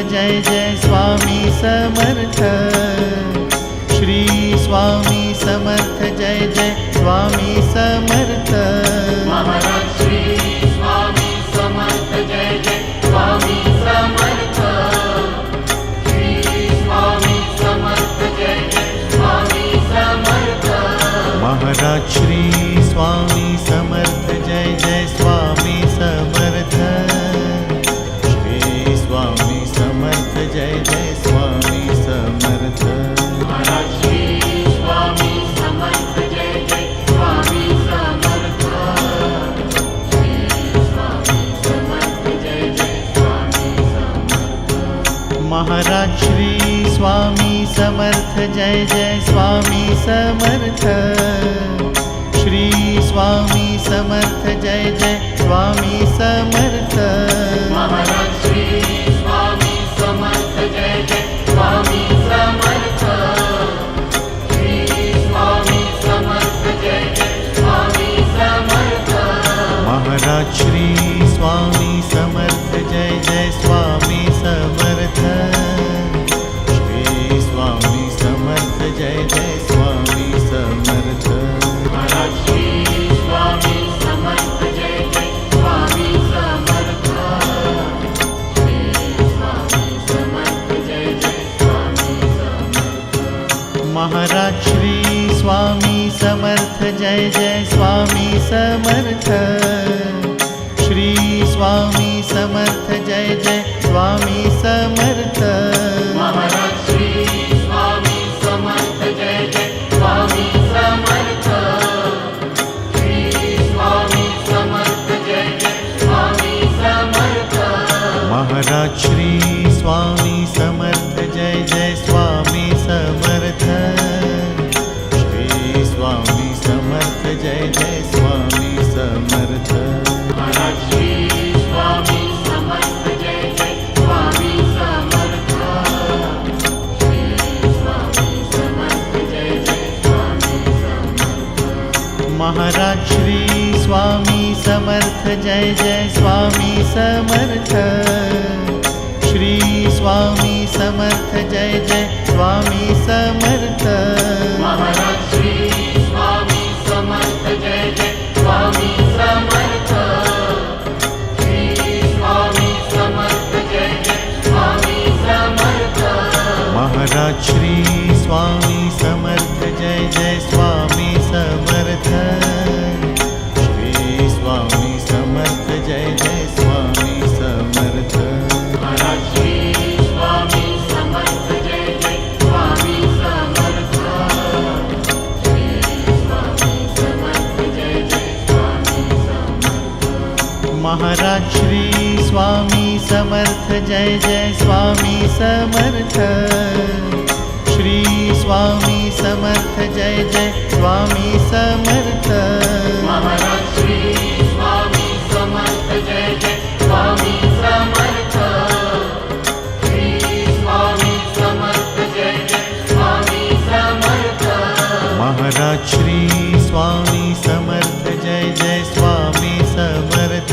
Jai Jai Swami Samarth. Shri Swami Samarth Jai Jai Swami Samarth. Maharaj Shri Swami Samarth Jai Jai Swami Samarth. Shri Swami Samarth Jai Jai Swami Samarth. Maharaj Shri Swami Samarth Jai Jai Swami Samarth. Shri Swami Samarth Jai Jai Swami Samarth. Maharaj Shri Swami Samarth Jai Jai Swami Samarth. Shri Swami Samarth Jai Jai Swami Samarth. Maharaj Shri Swami Samarth Jai Jai Swami Samarth. Shri Swami Samarth Jai Jai Swami Samarth. Maharaj Shri Swami Samarth Jai Jai Swami Samarth. Shri Swami Samarth Jai Jai Swami Samarth. Maharaj Shri Swami Samarth Jai Jai Swami Samarth. Shri Swami Samarth Jai Jai Swami Samarth. Maharaj Shri Swami Samarth Jai Jai Swami Samarth. Shri Swami Samarth Jai Jai Swami Samarth. Maharaj Shri Swami Samarth Jai Jai Swami Samarth. Shri Swami Samarth Jai Jai Swami Samarth. Maharaj Shri Swami Samarth Jai Jai Swami Samarth. Shri Swami Samarth Jai Jai Swami Samarth. Maharaj Shri Swami Samarth Jai Jai Swami Samarth. Shri Swami Samarth Jai Jai Swami Samarth. Maharaj Shri Swami Samarth Jai Jai Swami Samarth. Shri Swami Samarth Jai Jai Swami Samarth. Maharaj Shri Swami Samarth Jai Jai Swami Samarth. Shri Swami Samarth Jai Jai Swami Samarth. Maharaj Shri Swami Samarth Jai Jai Swami Samarth. Shri Swami Samarth Jai Jai Swami Samarth. Maharaj Shri Swami Samarth Jai Jai Swami Samarth. Shri Swami Samarth Jai Jai Swami Samarth. Maharaj Shri Swami Samarth Jai Jai Swami Samarth. Shri Swami Samarth Jai Jai Swami Samarth. Maharaj Shri Swami Samarth Jai Jai Swami Samarth. Shri Swami Samarth Jai Jai Swami Samarth. Maharaj Shri Swami Samarth Jai Jai Swami Samarth. Shri Swami Samarth Jai Jai Swami Samarth. Maharaj Shri Swami Samarth Jai Jai Swami Samarth.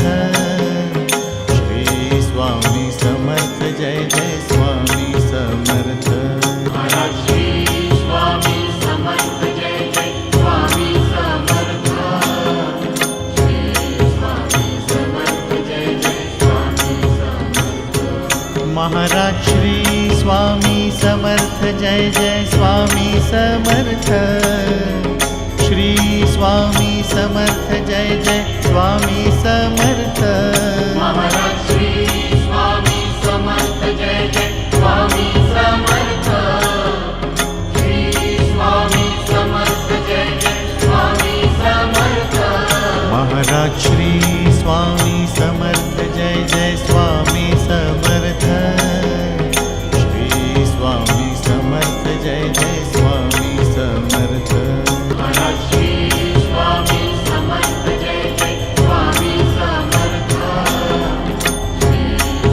Shri Swami Samarth Jai Jai Swami Samarth. Maharaj Shri Swami Samarth Jai Jai Swami Samarth. Shri Swami Samarth Jai Jai Swami Samarth. Maharaj Shri Swami Samarth Jai Jai Swami Samarth. Shri Swami Samarth Jai Jai Swami Samarth. Maharaj Shri Swami Samarth Jai Jai Swami Samarth. Shri Swami Samarth Jai Jai Swami Samarth. Maharaj Shri Swami Samarth Jai Jai Swami Samarth. Shri Swami Samarth Jai Jai Swami Samarth. Maharaj Shri Swami Samarth Jai Jai Swami Samarth. Shri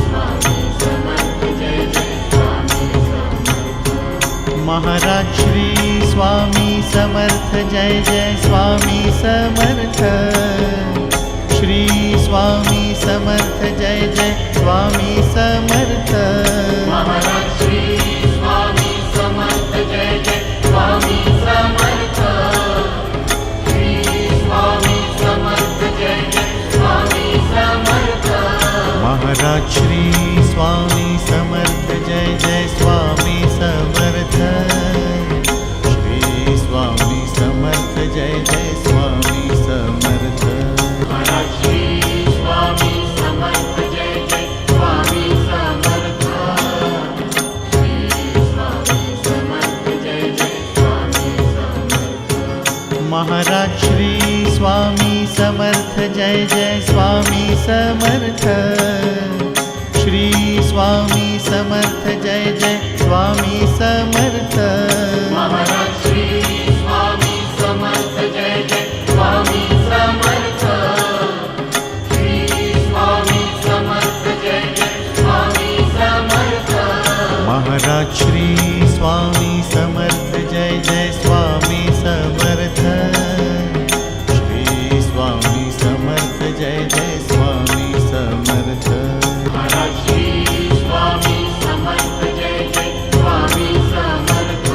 Swami Samarth Jai Jai Swami Samarth. Maharaj Shri Swami Samarth Jai Jai Swami Samarth. Shri Swami Samarth Jai Jai Swami Samarth. Jai Swami Samarth Shri Swami Samarth Jai Jai Swami Samarth Maharaj Shri Swami Samarth Jai Jai Swami Samarth Shri Swami Samarth Jai Jai Swami Samarth Maharaj Shri Swami Samarth Jai Jai Swami Samarth Shri Swami Samarth Jai Jai Swami Samarth Maharaj Shri Swami Samarth Jai Jai Swami Samarth Shri Swami Samarth Jai Jai Swami Samarth Maharaj Shri Swami Samarth Jai Jai Swami Samarth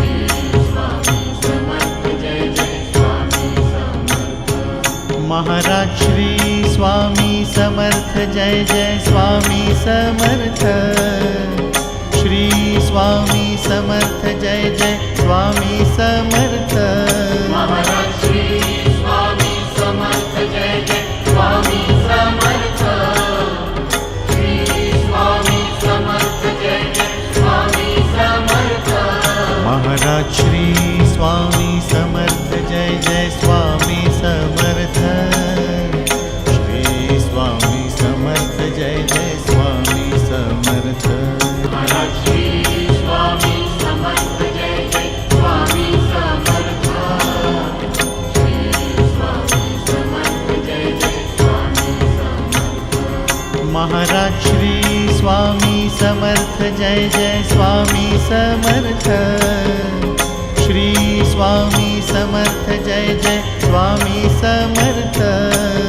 Shri Swami Samarth Jai Jai Swami Samarth Maharaj Shri Swami Samarth Jai Jai Swami Samarth Shri Swami Samarth Jai Jai Swami Samarth Maharaj Shri Swami Samarth Jai Jai Swami Samarth Shri Swami Samarth Jai Jai Swami Samarth Maharaj Shri Swami Samarth Jai Jai Swami Samarth Shri Swami Samarth Jai Jai Swami Samarth Maharaj Shri Swami Samarth Jai Jai Swami Samarth Shri Swami Samarth Jai Jai Swami Samarth Maharaj Shri Swami Samarth Jai Jai Swami Samarth Shri Swami Samarth Jai Jai Swami Samarth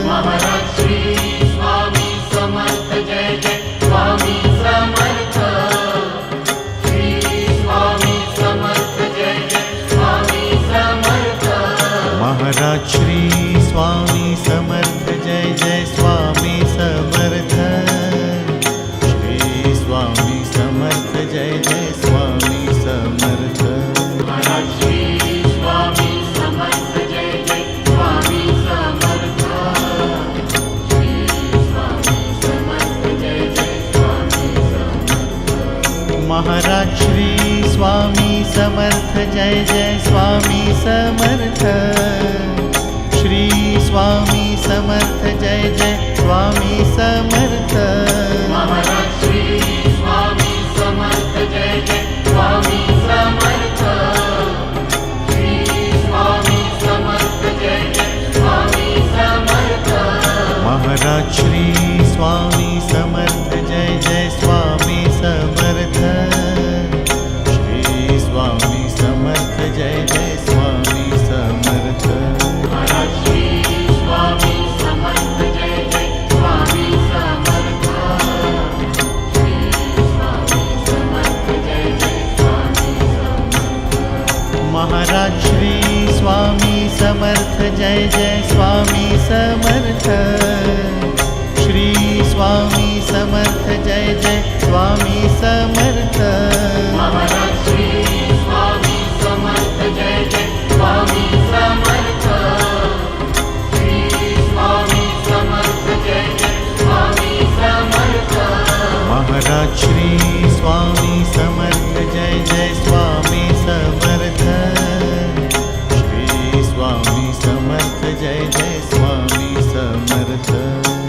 Maharaj Shri Swami Samarth Jai Jai Swami Samarth Shri Swami Samarth Jai Jai Swami Samarth Maharaj Shri Swami Samarth Jai Jai Swami Samarth Shri Swami Samarth Jai Jai Swami Samarth Maharaj Shri Swami Samarth Jai Jai Swami Samarth Shri Swami Samarth Jai Jai Swami Samarth Maharaj Shri Swami Samarth Jai Jai Swami Samarth Shri Swami Samarth Jai Jai Swami Samarth Maharaj Shri Swami Samarth Jai Jai Swami Samarth Shri Swami Samarth Jai Jai Swami Samarth Maharaj Shri Swami Samarth Jai Jai Swami Samarth Shri Swami Samarth Jai Jai Swami Samarth Maharaj Shri Swami Samarth Jai Jai Swami Samarth Shri Swami Samarth Jai Jai Swami Samarth Maharaj Shri Swami Samarth Jai Jai Swami Samarth Shri Swami Samarth Jai Jai Swami Samarth Maharaj Shri Swami Samarth Jai Jai Swami Samarth Shri Swami Samarth Jai Jai Swami Samarth Maharaj Shri Swami Samarth Jai Jai Swami Samarth Shri Swami Samarth Jai Jai Swami Samarth Maharaj Shri Swami Samarth Jai Jai Swami Samarth Shri Swami Samarth Jai Jai Swami Samarth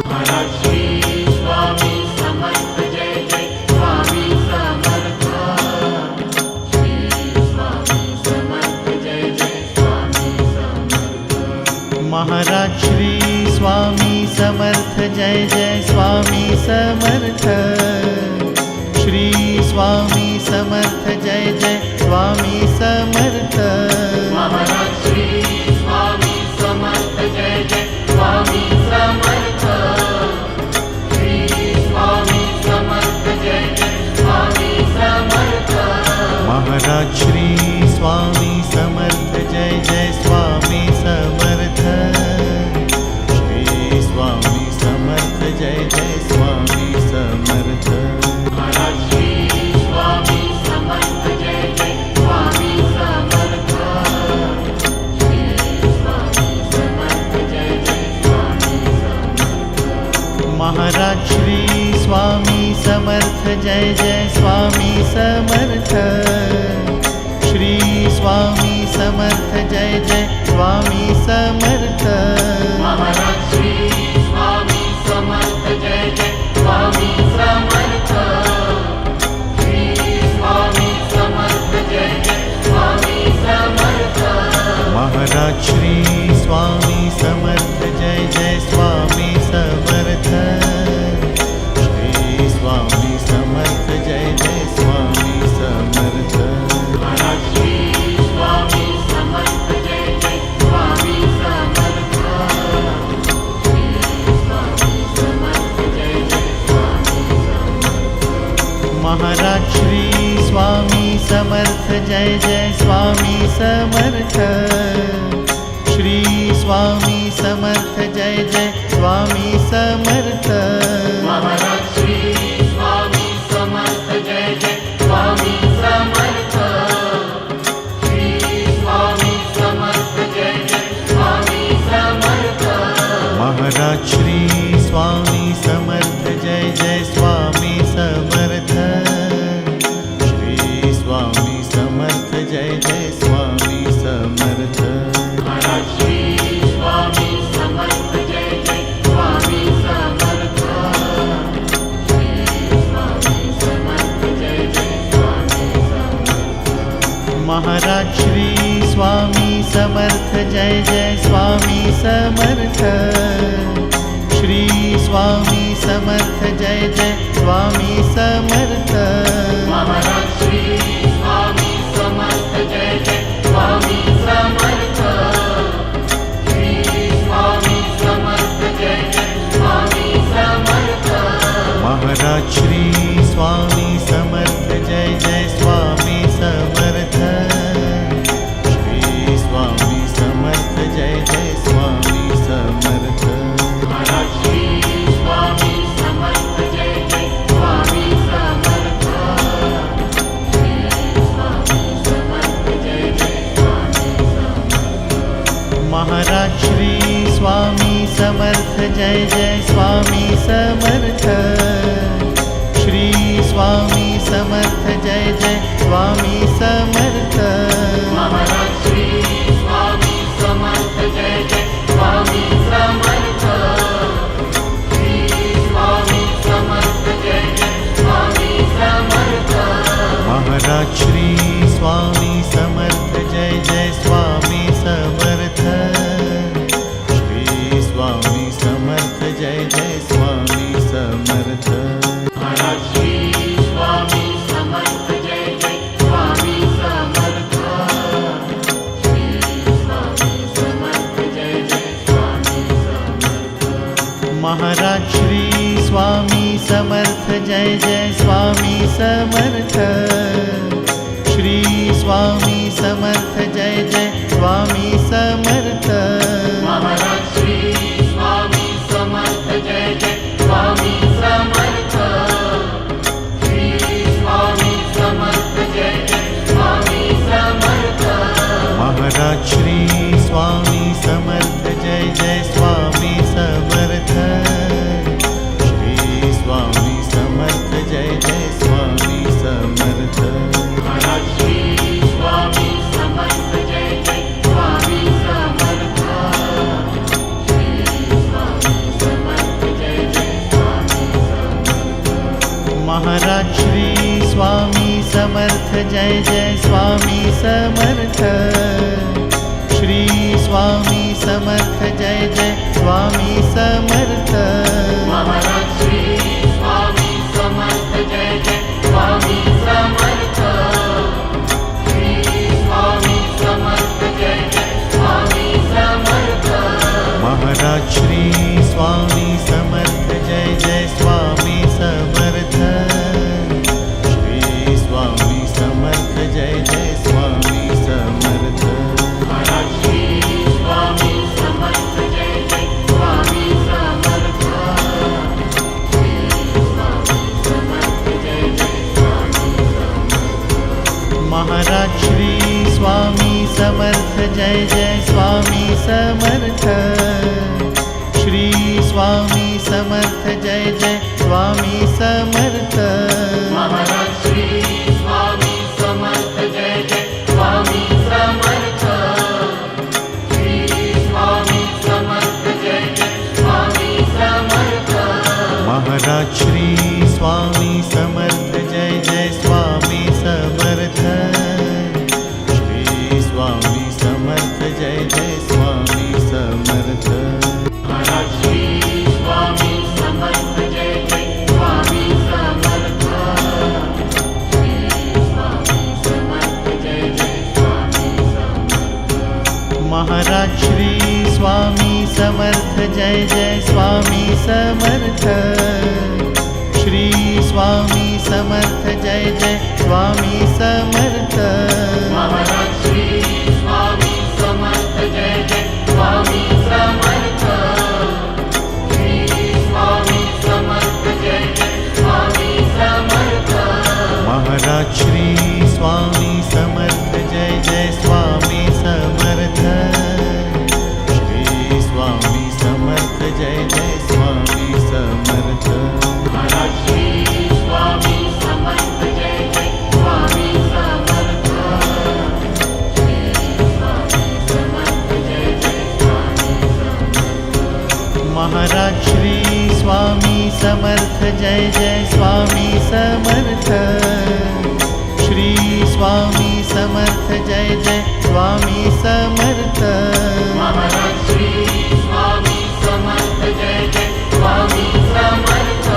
Maharaj Shri Swami Samarth Jai Jai Swami Samarth Shri Swami Samarth Jai Jai Swami Samarth Maharaj Shri Swami Samarth Jai Jai Swami Samarth Shri Swami Samarth Jai Jai Swami Samarth Maharaj Shri Swami Samarth Jai Jai Swami Samarth Shri Swami Samarth Jai Jai Swami Samarth Maharaj Shri Swami Samarth Jai Jai Swami Samarth Shri Swami Samarth Jai Jai Swami Samarth Maharaj Jai Jai Swami Samarth. Shri Swami Samarth Jai Jai Swami Samarth. Maharaj Shri Swami Samarth Jai Jai Swami Samarth. Shri Swami Samarth Jai Jai Swami Samarth. Maharaj Shri Swami Samarth Jai Jai Swami Samarth. Shri Swami Samarth Jai Jai Swami Samarth. Maharaj Shri Swami Samarth Jai Jai Swami Samarth. Shri Swami Samarth Jai Jai Swami Samarth. Maharaj Shri Swami Samarth Jai Jai Swami Samarth. Shri Swami Samarth Jai Jai Swami Samarth. Maharaj Shri Swami Samarth Jai Jai Swami Samarth. Shri Swami Samarth Jai Jai Swami Samarth. Maharaj Shri Swami Samarth Jai Jai Swami Samarth. Shri Swami Samarth Jai Jai Swami Samarth. Maharaj Shri Swami Samarth Jai Jai Swami Samarth. Shri Swami Samarth Jai Jai Swami Samarth. Maharaj Shri Swami Samarth Jai Jai Swami Samarth. Shri Swami Samarth Jai Jai Swami Samarth. Maharaj Shri Swami Samarth Jai Jai Swami Samarth. Shri Swami Samarth Jai Jai Swami Samarth. Maharaj Shri Swami Samarth Jai Jai Swami Samarth. Shri Swami Samarth Jai Jai Swami Samarth. Maharaj Shri Swami Samarth Jai Jai Swami Samarth. Shri Swami Samarth Jai Jai Swami Samarth. Maharaj Shri Swami Samarth Jai Jai Swami Samarth. Shri Swami Samarth Jai Jai Swami Samarth. Maharaj Shri Swami Samarth Jai Jai Swami Samarth. Shri Swami Samarth Jai Jai Swami Samarth. Maharaj Shri Swami Samarth Jai Jai Swami Samarth. Shri Swami Samarth Jai Jai Swami Samarth. Maharaj Shri Swami Samarth Jai Jai Swami Samarth. Shri Swami Samarth Jai Jai Swami Samarth. Maharaj Shri Swami Samarth Jai Jai Swami Samarth. Shri Swami Samarth Jai Jai Swami Samarth. Maharaj Shri Swami Samarth Jai Jai Swami Samarth. Shri Swami Samarth Jai Jai Swami Samarth. Maharaj Shri Swami Samarth Jai Jai Swami Samarth. Shri Swami Samarth Jai Jai Swami Samarth. Maharaj Shri Swami Samarth Jai Jai Swami Samarth. Shri Swami Samarth Jai Jai Swami Samarth. Maharaj Shri Swami Samarth Jai Jai Swami Samarth. Shri Swami Samarth Jai Jai Swami Samarth. Maharaj Shri Swami Samarth Jai Jai Swami Samarth. Shri Swami Samarth Jai Jai Swami Samarth. Maharaj Shri Swami Samarth Jai Jai Swami Samarth. Shri Swami Samarth Jai Jai Swami Samarth. Maharaj Shri Swami Samarth Jai Jai Swami Samarth. Shri Swami Samarth Jai Jai Swami Samarth. Maharaj Shri Swami Samarth Jai Jai Swami Samarth. Shri Swami Samarth Jai Jai Swami Samarth. Maharaj Shri Swami Samarth Jai Jai Swami Samarth Shri Swami Samarth Jai Jai Swami Samarth Maharaj Shri Swami Samarth Jai Jai Swami Samarth Shri Swami Samarth Jai Jai Swami Samarth Maharaj Shri Swami Samarth Jai Jai Swami Samarth Shri Swami Samarth Jai Jai Swami Samarth Maharaj Shri Swami Samarth Jai Jai Swami Samarth Shri Swami Samarth Jai Jai Swami Samarth Maharaj Shri Swami Samarth Jai Jai Swami Samarth Shri Swami Samarth Jai Jai Swami Samarth Maharaj Shri Swami Samarth Jai Jai Swami Samarth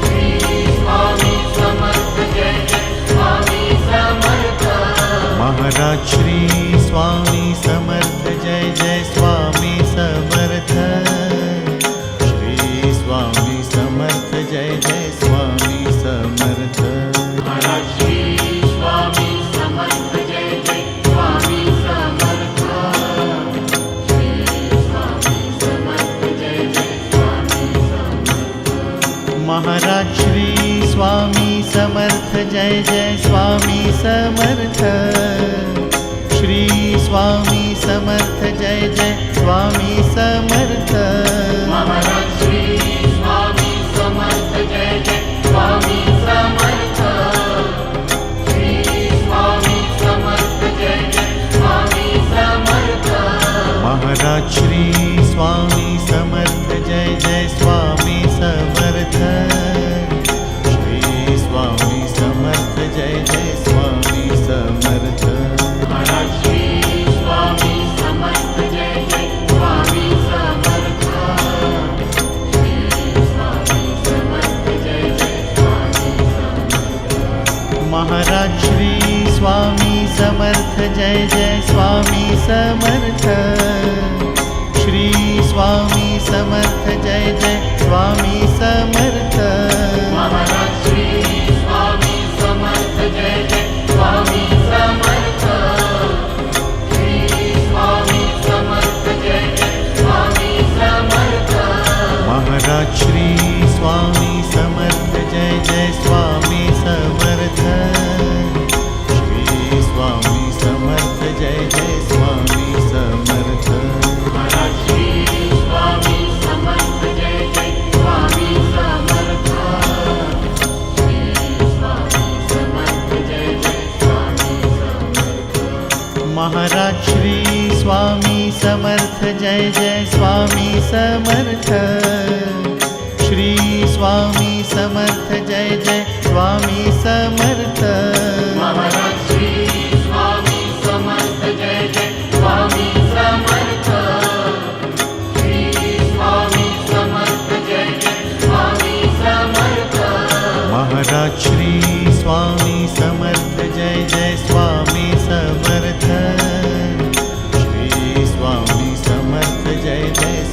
Shri Swami Samarth Jai Jai Swami Samarth Maharaj Shri Swami Samarth Jai Jai Swami Samarth Shri Swami Samarth Jai Jai Swami Samarth Maharaj Shri Swami Samarth Jai Jai Swami Samarth Shri Swami Samarth Jai Jai Swami Samarth Maharaj Shri Swami Samarth Jai Jai Swami Samarth Shri Swami Samarth Jai Jai Swami Samarth Maharaj Shri Swami Samarth Jai Jai Swami Samarth Shri Swami Samarth Jai Jai Swami Samarth Maharaj Shri Swami Samarth Jai Jai Swami Samarth Shri Swami Samarth Jai Jai Swami Samarth Maharaj Shri Swami Samarth Jai Jai Swami Samarth Shri Swami Samarth Jai Jai Swami Samarth Maharaj Shri Swami Samarth Jai Jai Swami Samarth Shri Swami Samarth Jai Jai Swami Samarth Maharaj Shri Swami Samarth Jai Jai Swami Samarth Shri Swami Samarth Jai Jai Swami Samarth Maharaj Shri Swami Samarth Jai Jai Swami Samarth Shri Swami Samarth Jai Jai Swami Samarth Maharaj Shri Swami Samarth Jai Jai Swami Samarth Shri Swami Samarth Jai Jai Swami Samarth Maharaj Shri Swami Samarth Jai Jai Swami Samarth Shri Swami Samarth Jai Jai Swami Samarth Maharaj Shri Swami Samarth Jai Jai Swami Samarth Shri Swami Samarth Jai Jai Swami Samarth Maharaj Shri Swami Samarth Jai Jai Swami Samarth Shri Swami Samarth Jai Jai